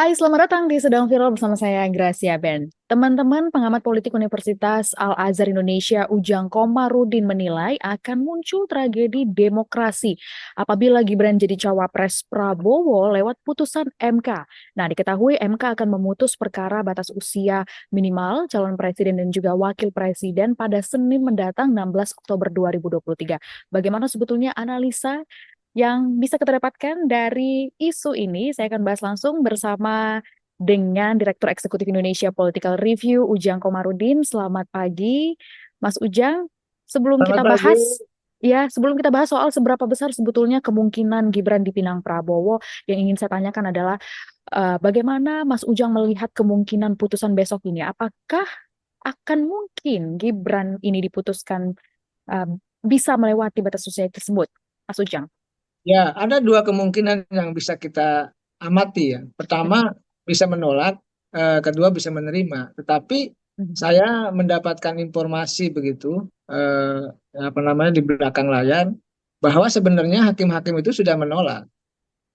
Hai, selamat datang di Sedang Viral bersama saya Gracia Ben. Teman-teman pengamat politik Universitas Al-Azhar Indonesia Ujang Komarudin menilai akan muncul tragedi demokrasi apabila Gibran jadi cawapres Prabowo lewat putusan MK. Nah, diketahui MK akan memutus perkara batas usia minimal calon presiden dan juga wakil presiden pada Senin mendatang 16 Oktober 2023. Bagaimana sebetulnya analisa yang bisa kita dapatkan dari isu ini? Saya akan bahas langsung bersama dengan Direktur Eksekutif Indonesia Political Review, Ujang Komarudin. Selamat pagi, Mas Ujang. Sebelum Selamat kita pagi. bahas, sebelum kita bahas soal seberapa besar sebetulnya kemungkinan Gibran dipinang Prabowo, yang ingin saya tanyakan adalah bagaimana Mas Ujang melihat kemungkinan putusan besok ini? Apakah akan mungkin Gibran ini diputuskan eh, bisa melewati batas usia tersebut, Mas Ujang? Ya, ada dua kemungkinan yang bisa kita amati ya. Pertama bisa menolak, kedua bisa menerima. Tetapi Mhm. saya mendapatkan informasi begitu, apa namanya di belakang layar, bahwa sebenarnya hakim-hakim itu sudah menolak.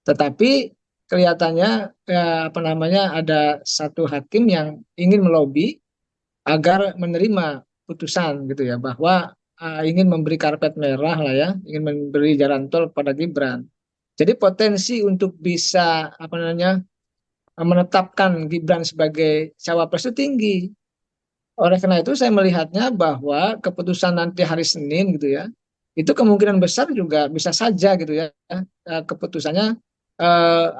Tetapi kelihatannya apa namanya ada satu hakim yang ingin melobi agar menerima putusan gitu ya, bahwa ingin memberi karpet merah lah ya, ingin memberi jalan tol pada Gibran. Jadi potensi untuk bisa apa namanya menetapkan Gibran sebagai cawapres itu tinggi. Oleh karena itu saya melihatnya bahwa keputusan nanti hari Senin gitu ya, itu kemungkinan besar juga bisa saja gitu ya, keputusannya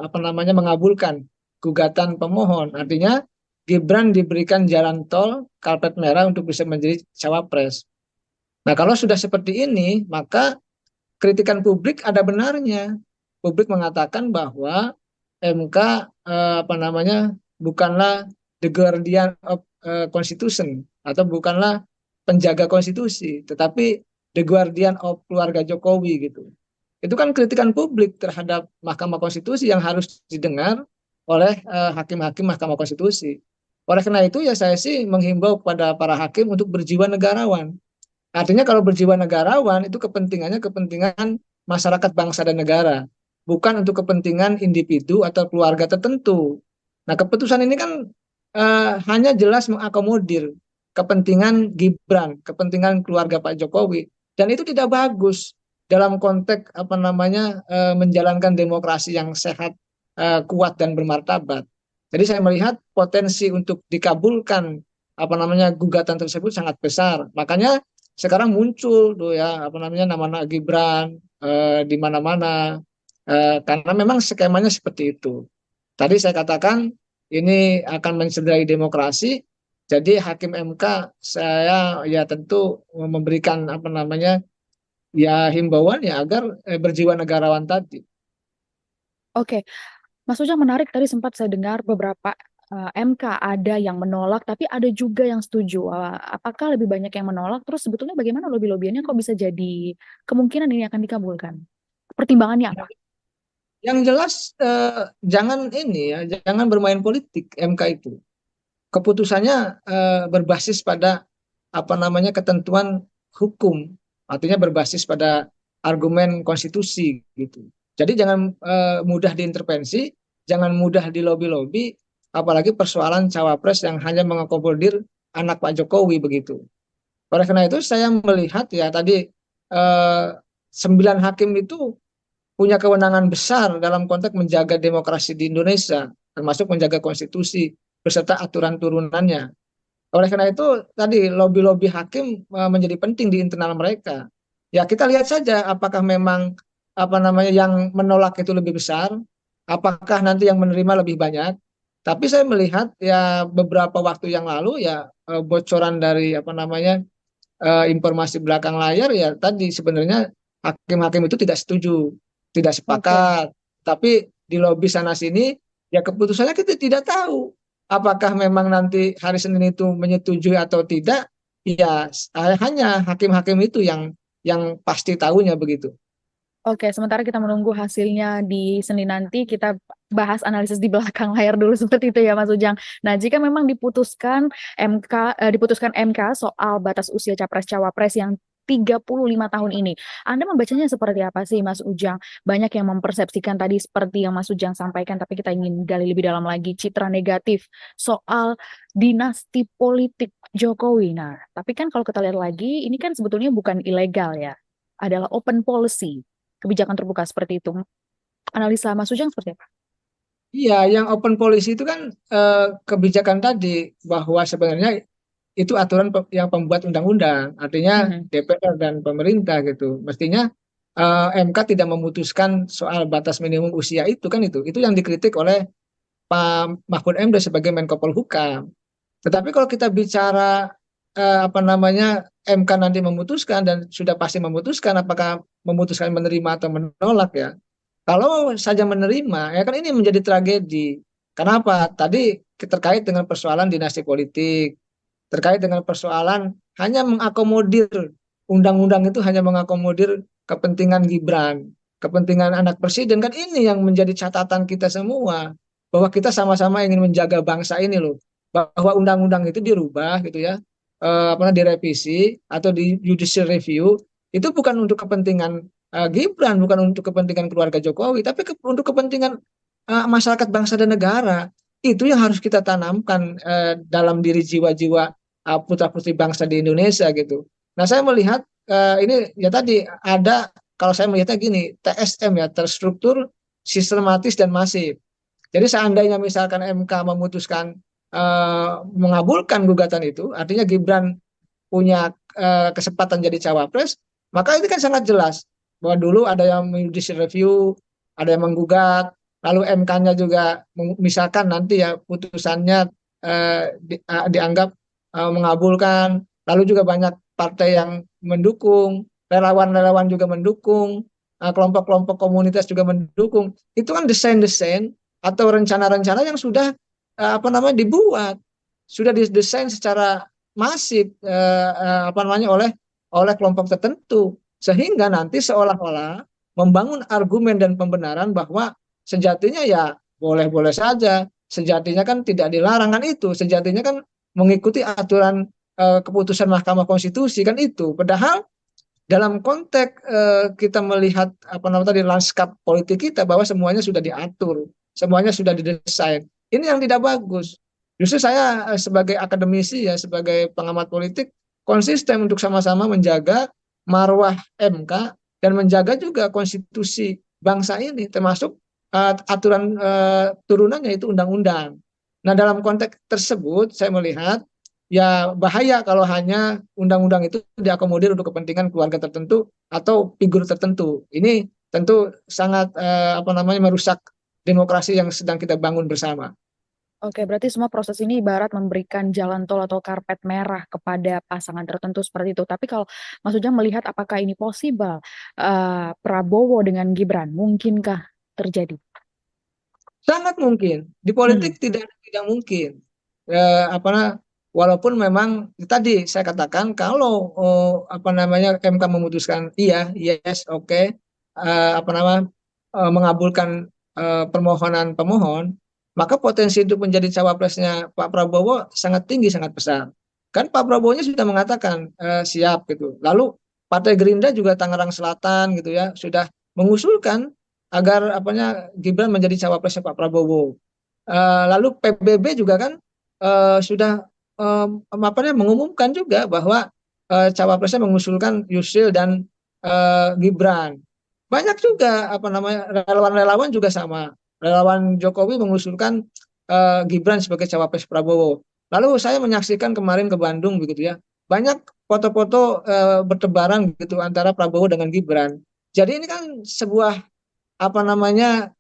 apa namanya mengabulkan gugatan pemohon. Artinya Gibran diberikan jalan tol karpet merah untuk bisa menjadi cawapres. Nah, kalau sudah seperti ini, maka kritikan publik ada benarnya. Publik mengatakan bahwa MK apa namanya bukanlah the guardian of constitution atau bukanlah penjaga konstitusi, tetapi the guardian of keluarga Jokowi gitu. Itu kan kritikan publik terhadap Mahkamah Konstitusi yang harus didengar oleh hakim-hakim Mahkamah Konstitusi. Oleh karena itu ya saya sih menghimbau kepada para hakim untuk berjiwa negarawan. Artinya kalau berjiwa negarawan itu kepentingannya kepentingan masyarakat bangsa dan negara, bukan untuk kepentingan individu atau keluarga tertentu. Nah, keputusan ini kan hanya jelas mengakomodir kepentingan Gibran, kepentingan keluarga Pak Jokowi, dan itu tidak bagus dalam konteks apa namanya menjalankan demokrasi yang sehat, kuat dan bermartabat. Jadi saya melihat potensi untuk dikabulkan apa namanya gugatan tersebut sangat besar. Makanya sekarang muncul tuh ya apa namanya nama-nama Gibran di mana-mana karena memang skemanya seperti itu. Tadi saya katakan ini akan mencederai demokrasi. Jadi hakim MK saya ya tentu memberikan apa namanya ya himbauan ya agar berjiwa negarawan tadi. Oke, Mas Ujang menarik tadi sempat saya dengar beberapa MK ada yang menolak, tapi ada juga yang setuju. Apakah lebih banyak yang menolak? Terus sebetulnya bagaimana lobby-lobbyannya kok bisa jadi kemungkinan ini akan dikabulkan? Pertimbangannya apa? Yang jelas jangan ini ya jangan bermain politik MK itu. Keputusannya berbasis pada apa namanya ketentuan hukum, artinya berbasis pada argumen konstitusi gitu. Jadi jangan mudah diintervensi, jangan mudah dilobi-lobi, apalagi persoalan cawapres yang hanya mengakomodir anak Pak Jokowi begitu. Oleh karena itu saya melihat ya tadi 9 hakim itu punya kewenangan besar dalam konteks menjaga demokrasi di Indonesia, termasuk menjaga konstitusi beserta aturan turunannya. Oleh karena itu tadi lobby-lobby hakim menjadi penting di internal mereka. Ya kita lihat saja apakah memang apa namanya yang menolak itu lebih besar, apakah nanti yang menerima lebih banyak. Tapi saya melihat ya beberapa waktu yang lalu ya bocoran dari apa namanya informasi belakang layar ya tadi sebenarnya hakim-hakim itu tidak setuju, tidak Oke. sepakat. Tapi di lobi sana sini ya keputusannya kita tidak tahu apakah memang nanti hari Senin itu menyetujui atau tidak. Ya hanya hakim-hakim itu yang pasti tahunya begitu. Oke, sementara kita menunggu hasilnya di Senin nanti, kita bahas analisis di belakang layar dulu seperti itu ya Mas Ujang. Nah, jika memang diputuskan MK soal batas usia capres cawapres yang 35 tahun ini. Anda membacanya seperti apa sih, Mas Ujang? Banyak yang mempersepsikan tadi seperti yang Mas Ujang sampaikan, tapi kita ingin gali lebih dalam lagi citra negatif soal dinasti politik Jokowi. Nah, tapi kan kalau kita lihat lagi, ini kan sebetulnya bukan ilegal ya, adalah open policy, kebijakan terbuka seperti itu. Analisa Mas Ujang seperti apa? Iya, yang open policy itu kan kebijakan tadi bahwa sebenarnya itu aturan yang pembuat undang-undang, artinya Mhm. DPR dan pemerintah gitu. Mestinya MK tidak memutuskan soal batas minimum usia itu kan itu yang dikritik oleh Pak Mahfud MD sebagai Menko Polhukam. Tetapi kalau kita bicara apa namanya MK nanti memutuskan dan sudah pasti memutuskan apakah memutuskan menerima atau menolak ya. Kalau saja menerima ya kan ini menjadi tragedi. Kenapa? Tadi terkait dengan persoalan dinasti politik, terkait dengan persoalan hanya mengakomodir undang-undang itu hanya mengakomodir kepentingan Gibran, kepentingan anak presiden kan ini yang menjadi catatan kita semua bahwa kita sama-sama ingin menjaga bangsa ini loh, bahwa undang-undang itu dirubah gitu ya, apa direvisi atau di judicial review itu bukan untuk kepentingan Gibran, bukan untuk kepentingan keluarga Jokowi, tapi untuk kepentingan masyarakat bangsa dan negara. Itu yang harus kita tanamkan dalam diri jiwa-jiwa putra-putri bangsa di Indonesia gitu. Nah, saya melihat ini ya tadi ada kalau saya melihatnya gini, TSM ya, terstruktur, sistematis dan masif. Jadi seandainya misalkan MK memutuskan mengabulkan gugatan itu, artinya Gibran punya kesempatan jadi cawapres, maka ini kan sangat jelas bahwa dulu ada yang judicial review, ada yang menggugat, lalu MK-nya juga misalkan nanti ya putusannya dianggap mengabulkan, lalu juga banyak partai yang mendukung, relawan-relawan juga mendukung, kelompok-kelompok komunitas juga mendukung. Itu kan desain-desain atau rencana-rencana yang sudah apa namanya dibuat, sudah didesain secara masif apa namanya oleh kelompok tertentu sehingga nanti seolah-olah membangun argumen dan pembenaran bahwa sejatinya ya boleh-boleh saja, sejatinya kan tidak dilarang kan itu, sejatinya kan mengikuti aturan keputusan Mahkamah Konstitusi kan itu. Padahal dalam konteks kita melihat apa namanya tadi lanskap politik kita bahwa semuanya sudah diatur, semuanya sudah didesain. Ini yang tidak bagus. Justru saya sebagai akademisi ya, sebagai pengamat politik konsisten untuk sama-sama menjaga marwah MK dan menjaga juga konstitusi bangsa ini, termasuk aturan turunannya itu undang-undang. Nah, dalam konteks tersebut saya melihat ya bahaya kalau hanya undang-undang itu diakomodir untuk kepentingan keluarga tertentu atau figur tertentu. Ini tentu sangat apa namanya merusak demokrasi yang sedang kita bangun bersama. Oke, berarti semua proses ini ibarat memberikan jalan tol atau karpet merah kepada pasangan tertentu seperti itu. Tapi kalau Mas Ujang melihat apakah ini possible, Prabowo dengan Gibran, mungkinkah terjadi? Sangat mungkin. Di politik tidak mungkin. Apa walaupun memang tadi saya katakan kalau apa namanya MK memutuskan iya, yes, oke, apa namanya mengabulkan permohonan pemohon, maka potensi untuk menjadi cawapresnya Pak Prabowo sangat tinggi, sangat besar. Kan Pak Prabowo-nya sudah mengatakan siap gitu. Lalu Partai Gerindra juga Tangerang Selatan gitu ya sudah mengusulkan agar apanya Gibran menjadi cawapresnya Pak Prabowo. Lalu PBB juga kan sudah apa namanya mengumumkan juga bahwa cawapresnya mengusulkan Yusril dan Gibran. Banyak juga apa namanya relawan-relawan juga sama. Relawan Jokowi mengusulkan Gibran sebagai cawapres Prabowo. Lalu saya menyaksikan kemarin ke Bandung begitu ya. Banyak foto-foto bertebaran gitu antara Prabowo dengan Gibran. Jadi ini kan sebuah apa namanya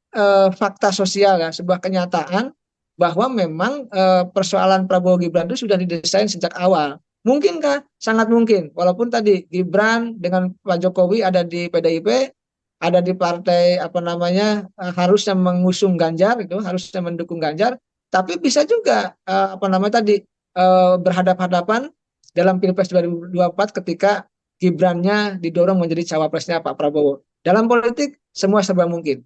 fakta sosial ya, sebuah kenyataan bahwa memang persoalan Prabowo Gibran itu sudah didesain sejak awal. Mungkinkah? Sangat mungkin. Walaupun tadi Gibran dengan Pak Jokowi ada di PDIP, ada di partai apa namanya harusnya mengusung Ganjar itu, harusnya mendukung Ganjar, tapi bisa juga apa namanya tadi berhadap-hadapan dalam Pilpres 2024 ketika Gibrannya didorong menjadi cawapresnya Pak Prabowo. Dalam politik semua serba mungkin.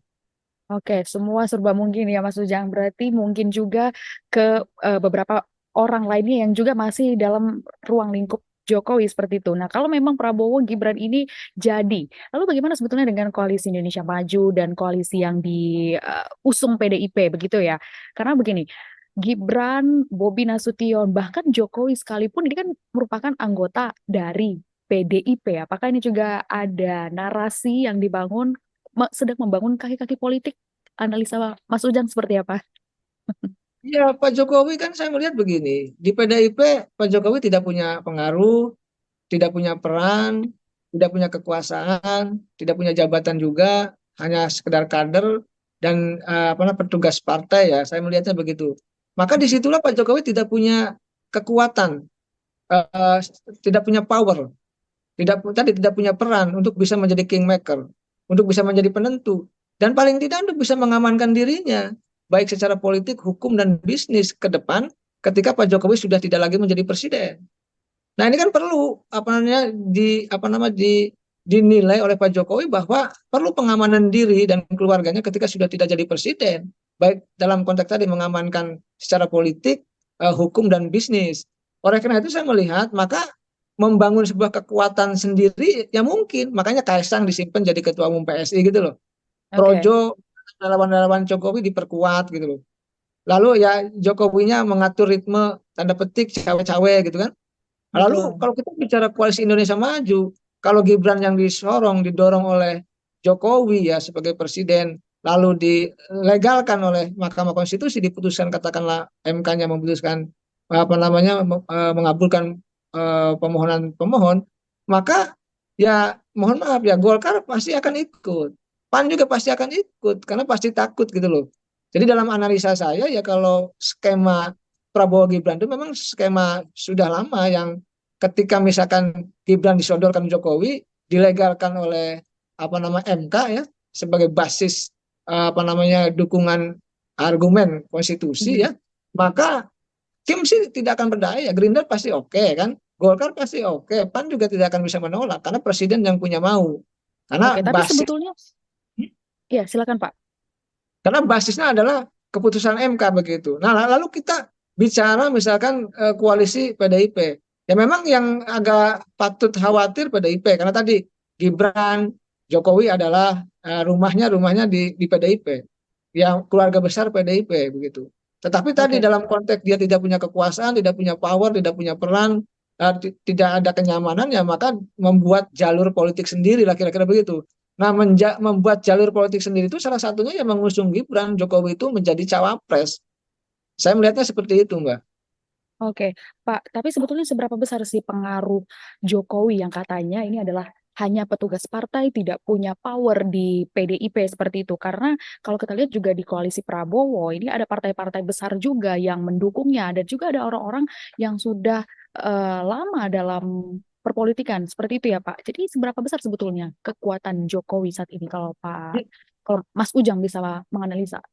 Oke, semua serba mungkin ya Mas Ujang. Berarti mungkin juga ke beberapa orang lainnya yang juga masih dalam ruang lingkup Jokowi seperti itu. Nah, kalau memang Prabowo Gibran ini jadi, lalu bagaimana sebetulnya dengan koalisi Indonesia Maju dan koalisi yang diusung PDIP begitu ya? Karena begini, Gibran, Bobi Nasution, bahkan Jokowi sekalipun ini kan merupakan anggota dari PDIP. Apakah ini juga ada narasi yang dibangun sedang membangun kaki-kaki politik? Analisa Mas Ujang seperti apa? Ya, Pak Jokowi kan saya melihat begini, di PDIP Pak Jokowi tidak punya pengaruh, tidak punya peran, tidak punya kekuasaan, tidak punya jabatan juga, hanya sekedar kader dan apa namanya petugas partai ya. Saya melihatnya begitu. Maka disitulah Pak Jokowi tidak punya kekuatan, eh, tidak punya power, tadi tidak punya peran untuk bisa menjadi kingmaker, untuk bisa menjadi penentu, dan paling tidak untuk bisa mengamankan dirinya, baik secara politik, hukum dan bisnis ke depan, ketika Pak Jokowi sudah tidak lagi menjadi presiden. Nah, ini kan perlu dinilai oleh Pak Jokowi bahwa perlu pengamanan diri dan keluarganya ketika sudah tidak jadi presiden, baik dalam konteks tadi mengamankan secara politik, hukum dan bisnis. Oleh karena itu saya melihat maka membangun sebuah kekuatan sendiri ya mungkin, makanya Kaisang disimpan jadi ketua umum PSI gitu loh. Oke, Projo relawan-relawan Jokowi diperkuat gitu loh. Lalu ya Jokowinya mengatur ritme tanda petik cawe-cawe gitu kan. Lalu betul. kalau kita bicara koalisi Indonesia Maju, kalau Gibran yang didorong oleh Jokowi ya sebagai presiden, lalu dilegalkan oleh Mahkamah Konstitusi, diputuskan katakanlah MK-nya memutuskan apa namanya mengabulkan permohonan pemohon, maka ya mohon maaf ya Golkar pasti akan ikut, PAN juga pasti akan ikut karena pasti takut gitu loh. Jadi dalam analisa saya ya kalau skema Prabowo Gibran itu memang skema sudah lama yang ketika misalkan Gibran disodorkan Jokowi dilegalkan oleh apa nama MK ya sebagai basis apa namanya dukungan argumen konstitusi Mhm. ya, maka Kim sih tidak akan berdaya, Gerindra pasti oke kan, Golkar pasti oke, PAN juga tidak akan bisa menolak karena presiden yang punya mau, karena Oke, tapi basis sebetulnya, ya silakan Pak. karena basisnya adalah keputusan MK begitu. Nah, lalu kita bicara misalkan koalisi PDIP. Ya memang yang agak patut khawatir PDIP karena tadi Gibran, Jokowi adalah rumahnya di PDIP. Yang keluarga besar PDIP begitu. Tetapi tadi Oke. dalam konteks dia tidak punya kekuasaan, tidak punya power, tidak punya peran, tidak ada kenyamanan ya maka membuat jalur politik sendiri lah kira-kira begitu. Nah, membuat jalur politik sendiri itu salah satunya yang mengusung Gibran Jokowi itu menjadi cawapres. Saya melihatnya seperti itu, Mbak. Oke, Pak, tapi sebetulnya seberapa besar sih pengaruh Jokowi yang katanya ini adalah hanya petugas partai, tidak punya power di PDIP seperti itu? Karena kalau kita lihat juga di koalisi Prabowo, ini ada partai-partai besar juga yang mendukungnya, dan juga ada orang-orang yang sudah lama dalam perpolitikan, seperti itu ya, Pak. Jadi seberapa besar sebetulnya kekuatan Jokowi saat ini kalau Mas Ujang bisa menganalisa?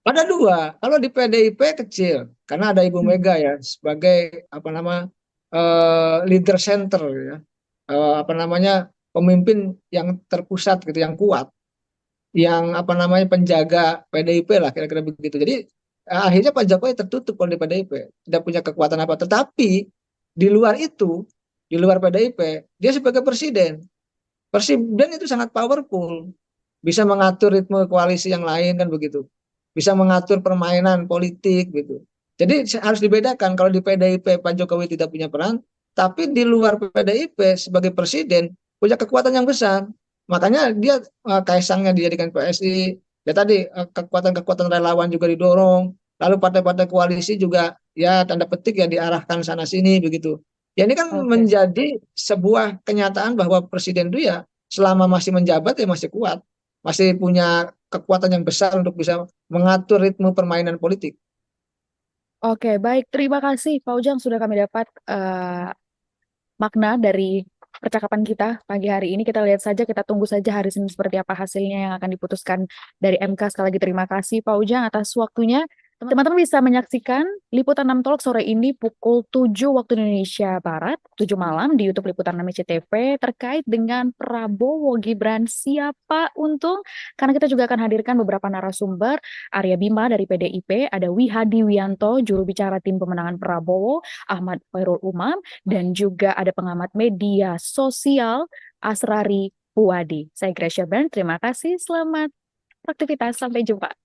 Ada dua. Kalau di PDIP kecil, karena ada Ibu Hmm. Mega ya sebagai apa nama leader center ya, apa namanya pemimpin yang terpusat gitu, yang kuat, yang apa namanya penjaga PDIP lah kira-kira begitu. Jadi akhirnya Pak Jokowi tertutup kalau di PDIP, tidak punya kekuatan apa. Tetapi di luar itu, di luar PDIP, dia sebagai presiden. Presiden itu sangat powerful, bisa mengatur ritme koalisi yang lain kan begitu, bisa mengatur permainan politik gitu. Jadi harus dibedakan kalau di PDIP Pak Jokowi tidak punya peran, tapi di luar PDIP sebagai presiden punya kekuatan yang besar. Makanya dia Kaisangnya dijadikan PSI, ya tadi kekuatan-kekuatan relawan juga didorong, lalu partai-partai koalisi juga ya tanda petik ya diarahkan sana sini begitu. Ya ini kan Oke. menjadi sebuah kenyataan bahwa presiden itu ya selama masih menjabat ya masih kuat, masih punya kekuatan yang besar untuk bisa mengatur ritme permainan politik. Oke, baik. Terima kasih, Pak Ujang. Sudah kami dapat makna dari percakapan kita pagi hari ini. Kita lihat saja, kita tunggu saja hari Senin seperti apa hasilnya yang akan diputuskan dari MK. Sekali lagi terima kasih, Pak Ujang, atas waktunya. Teman-teman bisa menyaksikan Liputan 6 Talk sore ini pukul 7 waktu Indonesia Barat, 7 malam di YouTube Liputan 6 SCTV terkait dengan Prabowo Gibran siapa untung. Karena kita juga akan hadirkan beberapa narasumber, Arya Bima dari PDIP, ada Wihadi Wianto, juru bicara tim pemenangan Prabowo, Ahmad Khairul Umam, dan juga ada pengamat media sosial Asrari Puwadi. Saya Gracia Bern, terima kasih, selamat beraktivitas, sampai jumpa.